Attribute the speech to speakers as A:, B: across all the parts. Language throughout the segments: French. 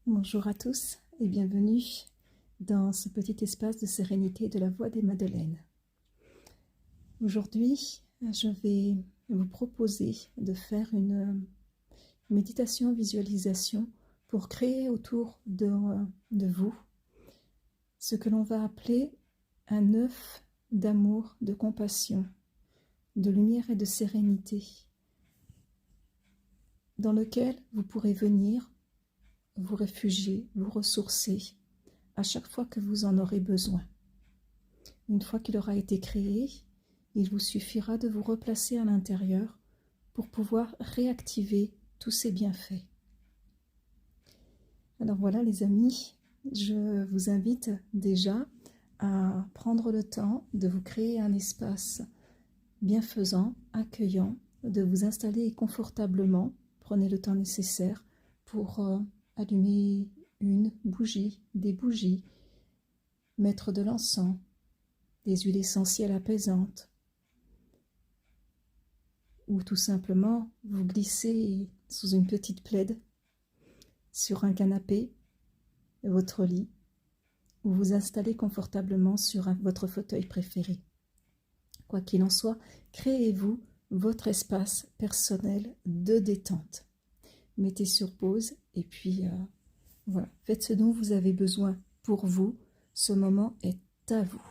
A: Bonjour à tous et bienvenue dans ce petit espace de sérénité de la Voix des Madeleines. Aujourd'hui, je vais vous proposer de faire une méditation visualisation pour créer autour de vous ce que l'on va appeler un œuf d'amour, de compassion, de lumière et de sérénité, dans lequel vous pourrez venir vous réfugier, vous ressourcer à chaque fois que vous en aurez besoin. Une fois qu'il aura été créé, il vous suffira de vous replacer à l'intérieur pour pouvoir réactiver tous ces bienfaits. Alors voilà les amis, je vous invite déjà à prendre le temps de vous créer un espace bienfaisant, accueillant, de vous installer confortablement. Prenez le temps nécessaire pour allumer une bougie, des bougies, mettre de l'encens, des huiles essentielles apaisantes, ou tout simplement vous glisser sous une petite plaide, sur un canapé, votre lit, ou vous installer confortablement sur votre fauteuil préféré. Quoi qu'il en soit, créez-vous votre espace personnel de détente. Mettez sur pause et puis voilà, faites ce dont vous avez besoin pour vous. Ce moment est à vous.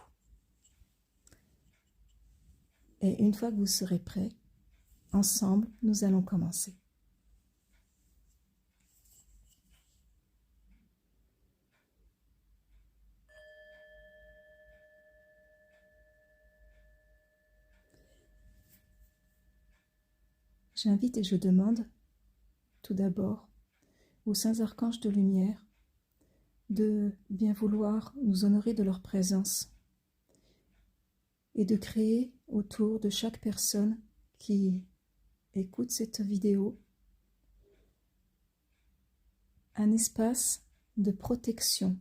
A: Et une fois que vous serez prêts, ensemble, nous allons commencer. J'invite et je demande, tout d'abord, aux saints archanges de lumière de bien vouloir nous honorer de leur présence et de créer autour de chaque personne qui écoute cette vidéo un espace de protection,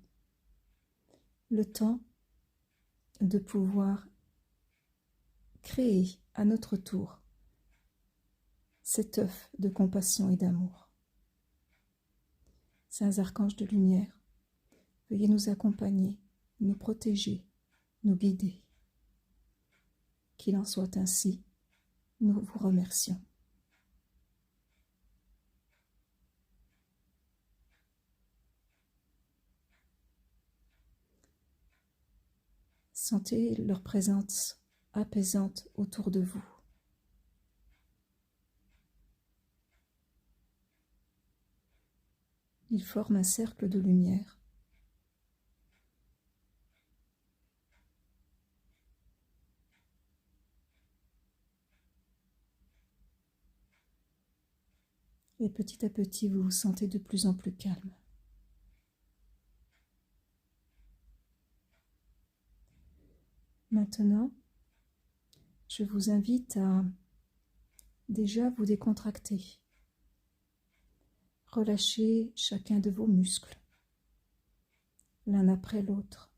A: le temps de pouvoir créer à notre tour cet œuf de compassion et d'amour. Saints archanges de lumière, veuillez nous accompagner, nous protéger, nous guider. Qu'il en soit ainsi, nous vous remercions. Sentez leur présence apaisante autour de vous. Ils forment un cercle de lumière. Et petit à petit, vous vous sentez de plus en plus calme. Maintenant, je vous invite à déjà vous décontracter. Relâchez chacun de vos muscles, l'un après l'autre.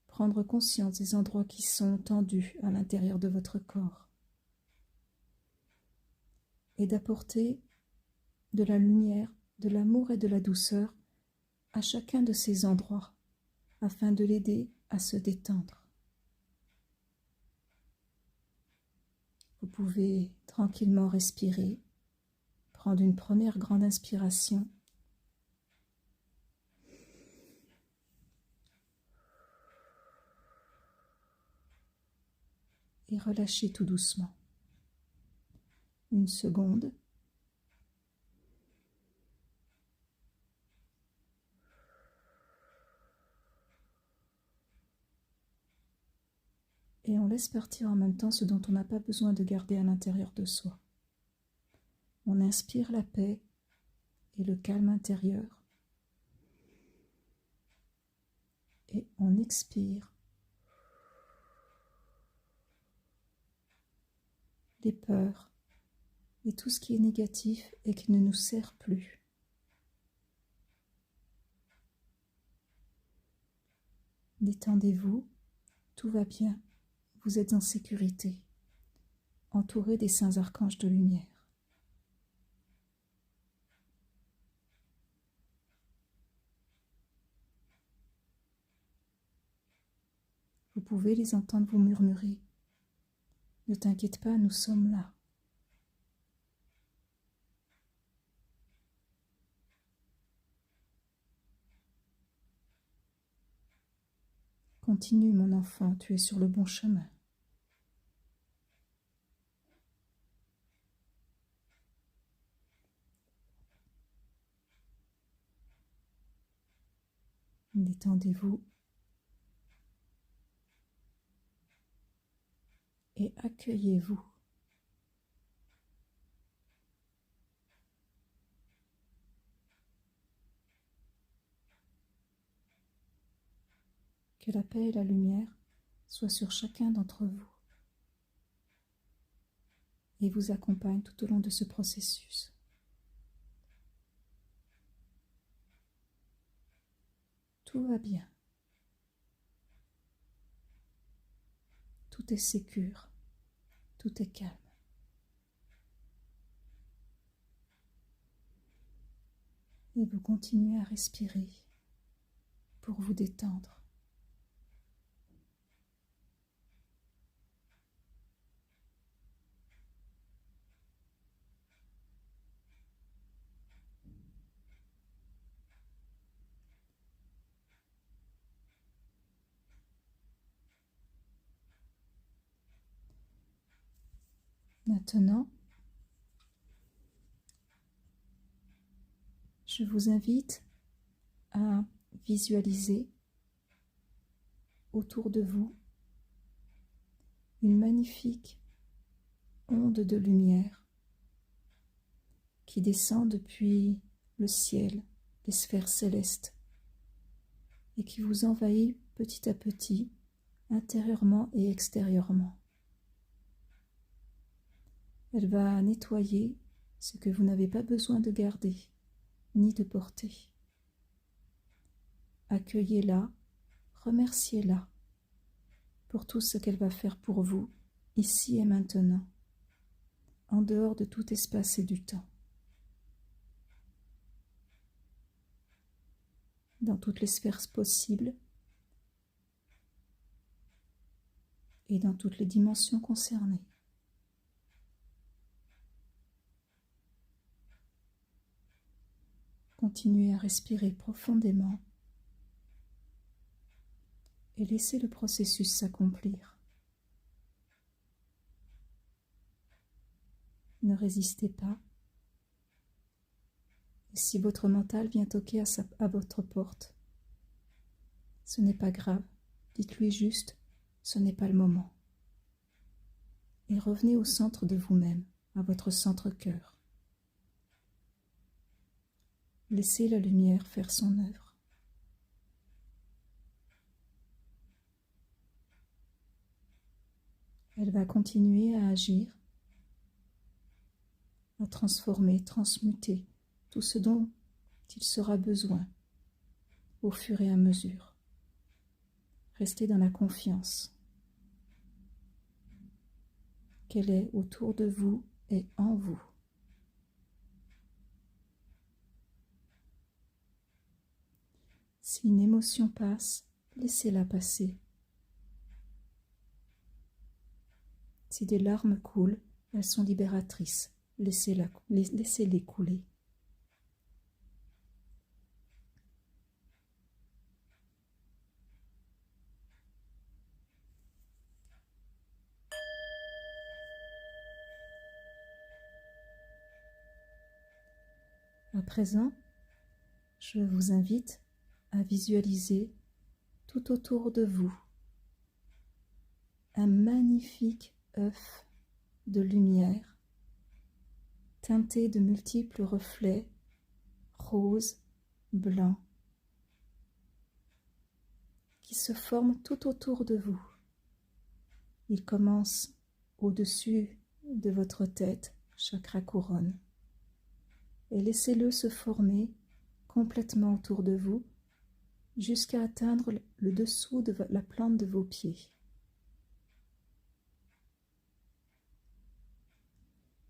A: Prendre conscience des endroits qui sont tendus à l'intérieur de votre corps. Et d'apporter de la lumière, de l'amour et de la douceur à chacun de ces endroits, afin de l'aider à se détendre. Vous pouvez tranquillement respirer, prendre une première grande inspiration. Et relâcher tout doucement. Une seconde. Et on laisse partir en même temps ce dont on n'a pas besoin de garder à l'intérieur de soi. On inspire la paix et le calme intérieur. Et on expire les peurs et tout ce qui est négatif et qui ne nous sert plus. Détendez-vous, tout va bien, vous êtes en sécurité, entouré des saints archanges de lumière. pouvez les entendre vous murmurer. Ne t'inquiète pas, nous sommes là. Continue, mon enfant, tu es sur le bon chemin. Détendez-vous et accueillez-vous. Que la paix et la lumière soient sur chacun d'entre vous et vous accompagnent tout au long de ce processus. Tout va bien. Tout est sécure. Tout est calme. Et vous continuez à respirer pour vous détendre. Maintenant, je vous invite à visualiser autour de vous une magnifique onde de lumière qui descend depuis le ciel, les sphères célestes, et qui vous envahit petit à petit, intérieurement et extérieurement. Elle va nettoyer ce que vous n'avez pas besoin de garder, ni de porter. Accueillez-la, remerciez-la pour tout ce qu'elle va faire pour vous, ici et maintenant, en dehors de tout espace et du temps. Dans toutes les sphères possibles et dans toutes les dimensions concernées. Continuez à respirer profondément et laissez le processus s'accomplir. Ne résistez pas. Et si votre mental vient toquer à votre porte, ce n'est pas grave. Dites-lui juste, ce n'est pas le moment. Et revenez au centre de vous-même, à votre centre-cœur. Laissez la lumière faire son œuvre. Elle va continuer à agir, à transformer, transmuter tout ce dont il sera besoin au fur et à mesure. Restez dans la confiance qu'elle est autour de vous et en vous. Si une émotion passe, laissez-la passer. Si des larmes coulent, elles sont libératrices. Laissez-les couler. À présent, je vous invite à visualiser tout autour de vous un magnifique œuf de lumière teinté de multiples reflets roses, blancs, qui se forment tout autour de vous. Il commence au-dessus de votre tête, chakra couronne, et laissez-le se former complètement autour de vous jusqu'à atteindre le dessous de la plante de vos pieds.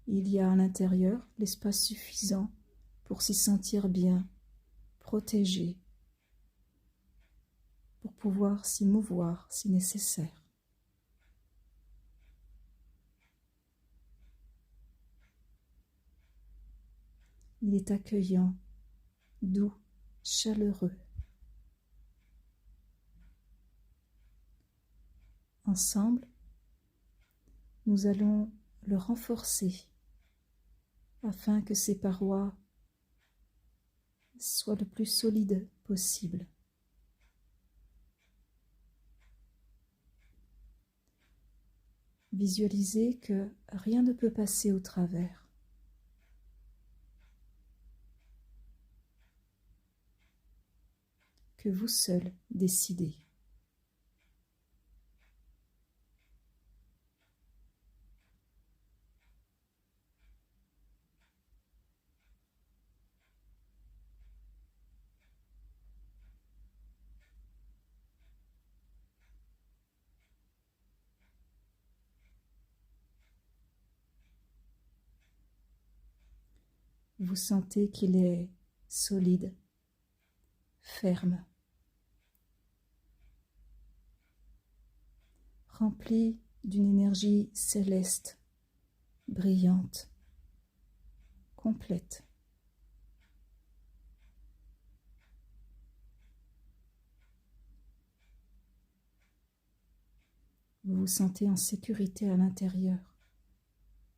A: Il y a à l'intérieur l'espace suffisant pour s'y sentir bien, protégé. pour pouvoir s'y mouvoir si nécessaire. Il est accueillant, doux, chaleureux. Ensemble, nous allons le renforcer afin que ses parois soient le plus solides possible. Visualisez que rien ne peut passer au travers. Que vous seul décidez. Vous sentez qu'il est solide, ferme, rempli d'une énergie céleste, brillante, complète. Vous vous sentez en sécurité à l'intérieur,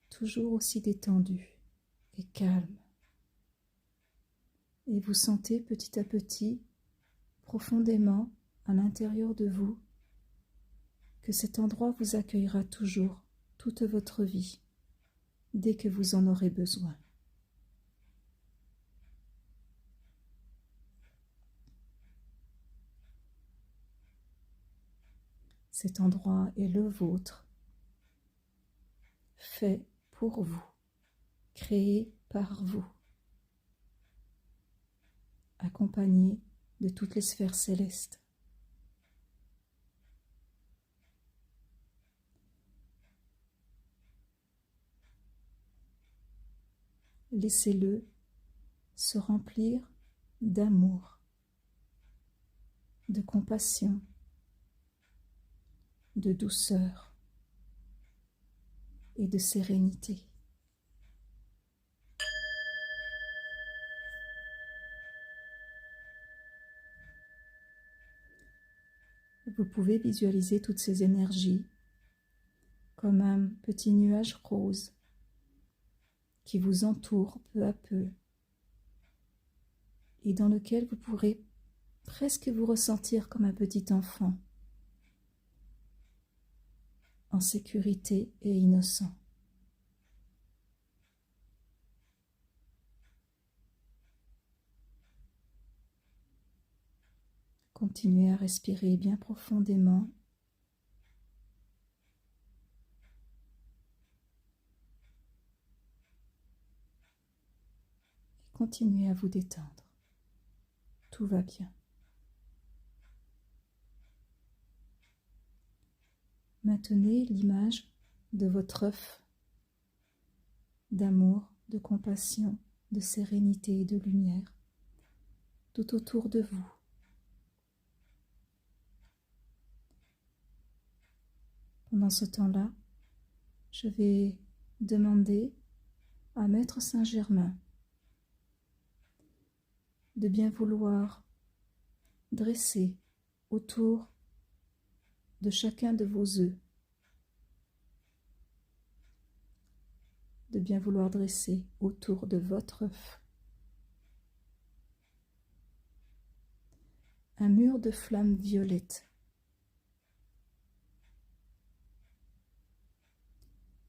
A: toujours aussi détendu et calme. Et vous sentez petit à petit, profondément à l'intérieur de vous, que cet endroit vous accueillera toujours, toute votre vie, dès que vous en aurez besoin. Cet endroit est le vôtre, fait pour vous, créé par vous, accompagné de toutes les sphères célestes. Laissez-le se remplir d'amour, de compassion, de douceur et de sérénité. Vous pouvez visualiser toutes ces énergies comme un petit nuage rose qui vous entoure peu à peu et dans lequel vous pourrez presque vous ressentir comme un petit enfant, en sécurité et innocent. Continuez à respirer bien profondément. Et continuez à vous détendre. Tout va bien. Maintenez l'image de votre œuf d'amour, de compassion, de sérénité et de lumière tout autour de vous. Pendant ce temps-là, je vais demander à Maître Saint-Germain de bien vouloir dresser autour de chacun de vos œufs, de bien vouloir dresser autour de votre œuf un mur de flammes violettes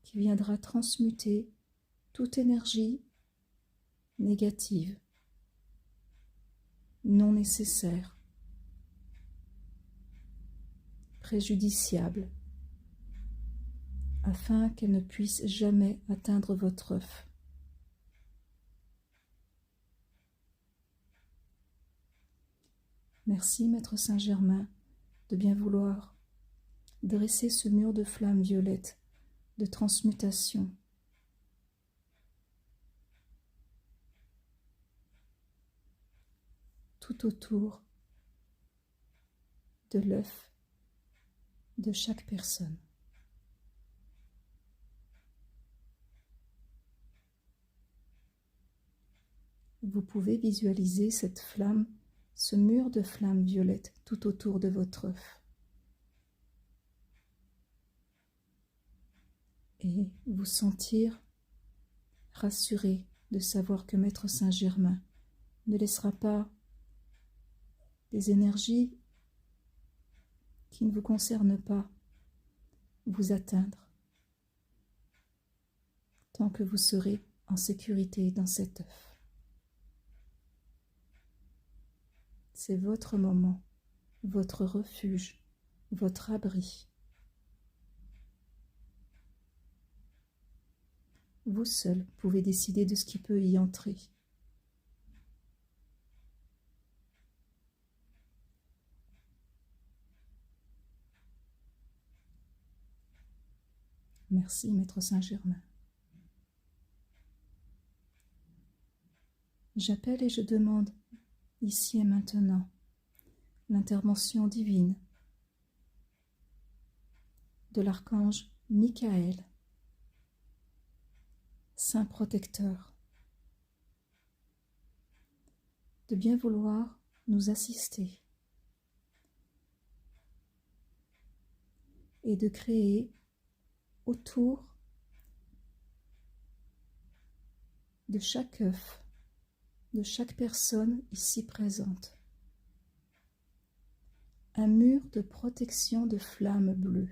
A: qui viendra transmuter toute énergie négative, non nécessaire, préjudiciable, afin qu'elle ne puisse jamais atteindre votre œuf. Merci, Maître Saint-Germain, de bien vouloir dresser ce mur de flammes violettes de transmutation. Tout autour de l'œuf de chaque personne. Vous pouvez visualiser cette flamme, ce mur de flamme violette tout autour de votre œuf. Et vous sentir rassuré de savoir que Maître Saint-Germain ne laissera pas des énergies qui ne vous concernent pas vous atteindre tant que vous serez en sécurité dans cet œuf. C'est votre moment, votre refuge, votre abri. Vous seul pouvez décider de ce qui peut y entrer. Merci, Maître Saint-Germain. J'appelle et je demande, ici et maintenant, l'intervention divine de l'archange Michael, Saint protecteur, de bien vouloir nous assister et de créer autour de chaque œuf, de chaque personne ici présente, un mur de protection de flammes bleues.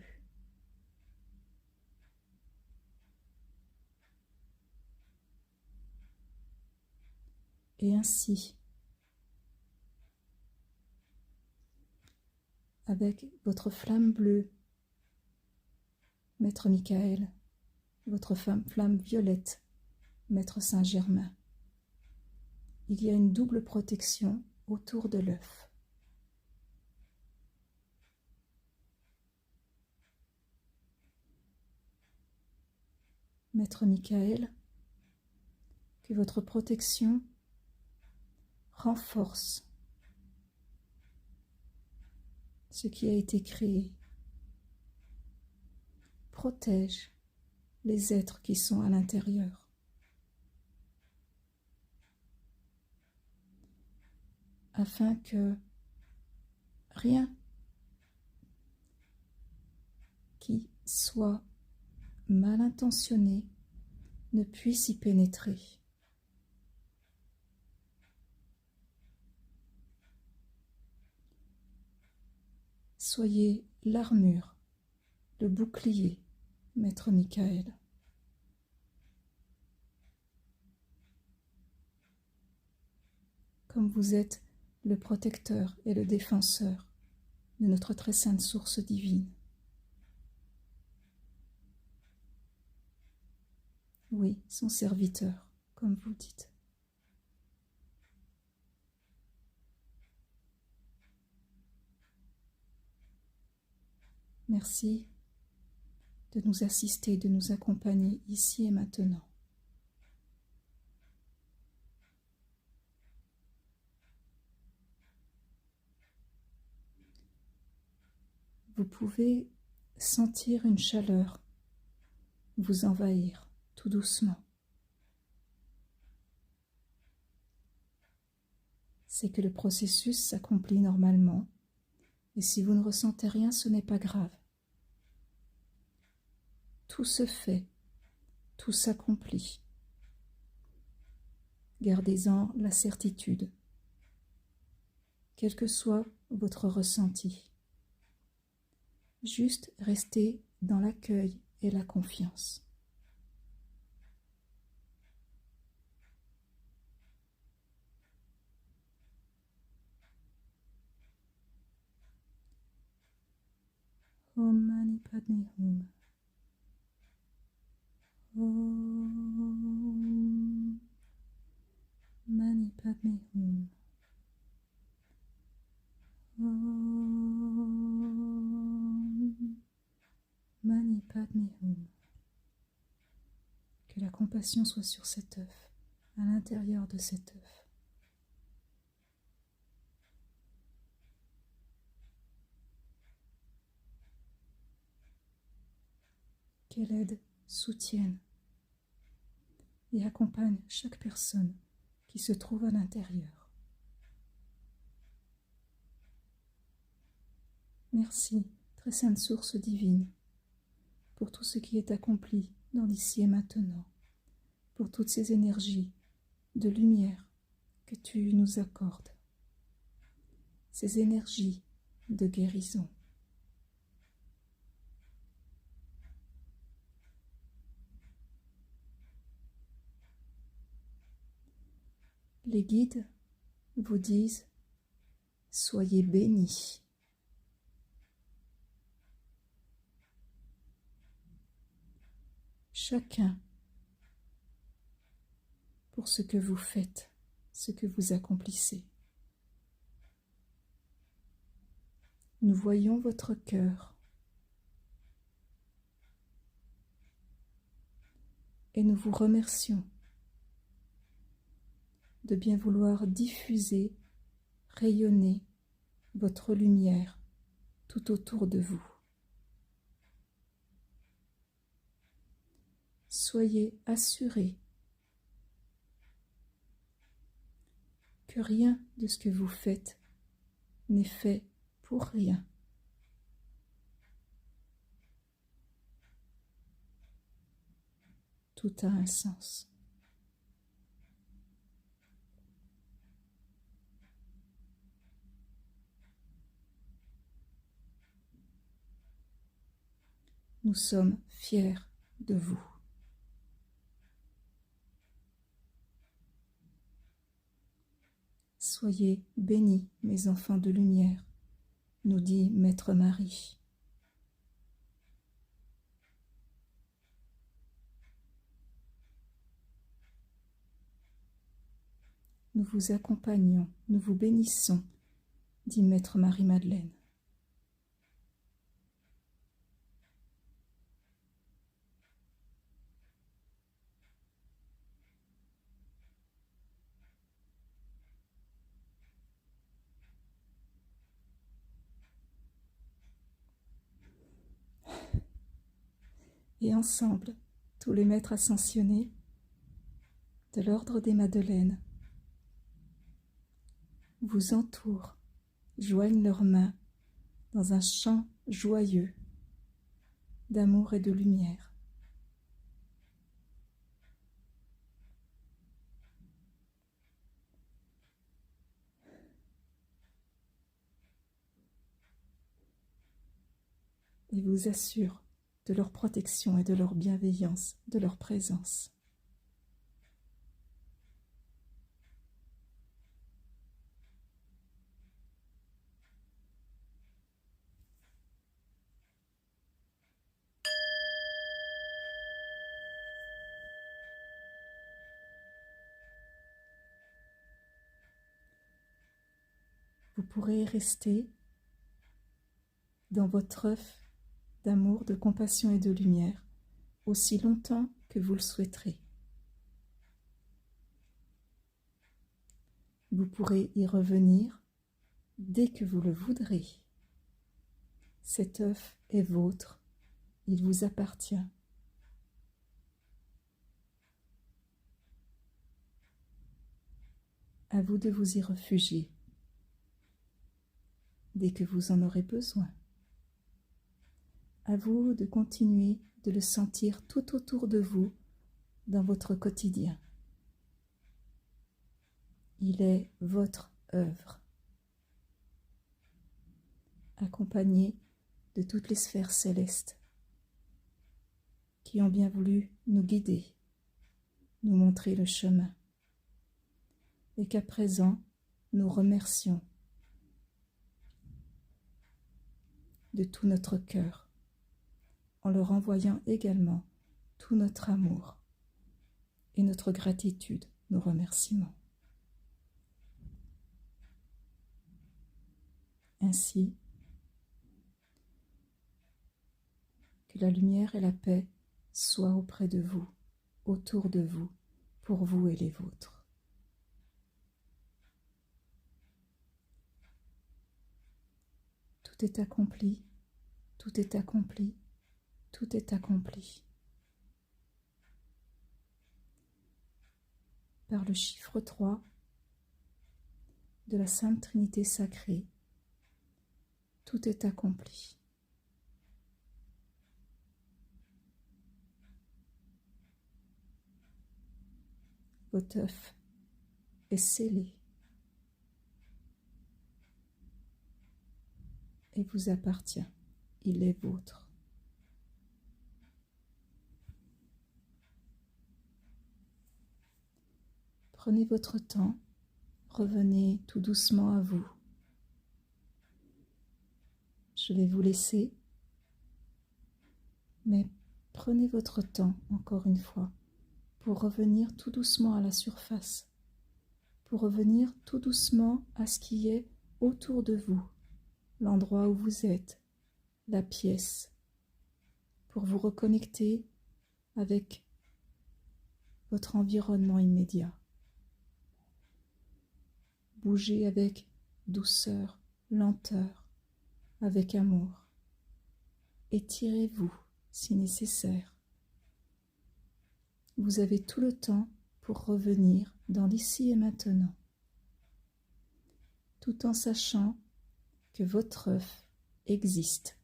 A: Et ainsi, avec votre flamme bleue, Maître Michael, votre flamme violette, Maître Saint-Germain, il y a une double protection autour de l'œuf. Maître Michael, que votre protection renforce ce qui a été créé, protège les êtres qui sont à l'intérieur. Afin que rien qui soit mal intentionné ne puisse y pénétrer. Soyez l'armure, le bouclier, Maître Michael. Comme vous êtes le protecteur et le défenseur de notre très sainte source divine. Oui, son serviteur, comme vous dites. Merci de nous assister, de nous accompagner ici et maintenant. Vous pouvez sentir une chaleur vous envahir tout doucement. C'est que le processus s'accomplit normalement, et si vous ne ressentez rien, ce n'est pas grave. Tout se fait, tout s'accomplit. Gardez-en la certitude, quel que soit votre ressenti. Juste restez dans l'accueil et la confiance. Om Mani Padme Hum. Om Mani Padme Hum. Om Mani Padme Hum. Que la compassion soit sur cet œuf, à l'intérieur de cet œuf. qu'elle aide, soutienne et accompagne chaque personne qui se trouve à l'intérieur. Merci, très sainte source divine, pour tout ce qui est accompli dans l'ici et maintenant, pour toutes ces énergies de lumière que tu nous accordes, ces énergies de guérison. Les guides vous disent « Soyez bénis ». Chacun pour ce que vous faites, ce que vous accomplissez. Nous voyons votre cœur et nous vous remercions de bien vouloir diffuser, rayonner votre lumière tout autour de vous. Soyez assurés que rien de ce que vous faites n'est fait pour rien. Tout a un sens. Nous sommes fiers de vous. Soyez bénis, mes enfants de lumière, nous dit Maître Marie. Nous vous accompagnons, nous vous bénissons, dit Maître Marie-Madeleine. Et ensemble, tous les maîtres ascensionnés de l'ordre des Madeleines vous entourent, joignent leurs mains dans un chant joyeux d'amour et de lumière. Et vous assurent de leur protection et de leur bienveillance, de leur présence. Vous pourrez rester dans votre œuf d'amour, de compassion et de lumière aussi longtemps que vous le souhaiterez. Vous pourrez y revenir dès que vous le voudrez. Cet œuf est vôtre, il vous appartient. À vous de vous y réfugier dès que vous en aurez besoin. À vous de continuer de le sentir tout autour de vous dans votre quotidien. Il est votre œuvre, accompagné de toutes les sphères célestes qui ont bien voulu nous guider, nous montrer le chemin, et qu'à présent nous remercions de tout notre cœur, en leur envoyant également tout notre amour et notre gratitude, nos remerciements. Ainsi, que la lumière et la paix soient auprès de vous, autour de vous, pour vous et les vôtres. Tout est accompli, tout est accompli, tout est accompli. Par le chiffre 3 de la Sainte Trinité sacrée, tout est accompli. Votre œuf est scellé et vous appartient. Il est vôtre. Prenez votre temps, revenez tout doucement à vous. Je vais vous laisser, mais prenez votre temps, encore une fois, pour revenir tout doucement à la surface, pour revenir tout doucement à ce qui est autour de vous, l'endroit où vous êtes, la pièce, pour vous reconnecter avec votre environnement immédiat. Bougez avec douceur, lenteur, avec amour. Étirez-vous si nécessaire. Vous avez tout le temps pour revenir dans l'ici et maintenant, tout en sachant que votre œuf existe,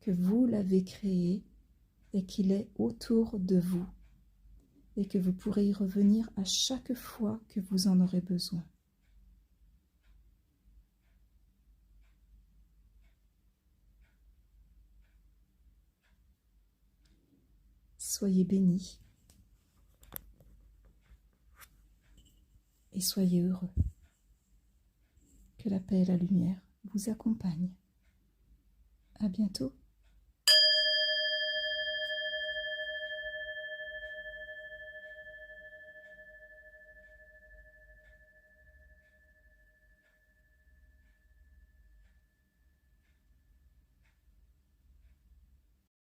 A: que vous l'avez créé et qu'il est autour de vous et que vous pourrez y revenir à chaque fois que vous en aurez besoin. Soyez bénis et soyez heureux. Que la paix et la lumière vous accompagnent. À bientôt.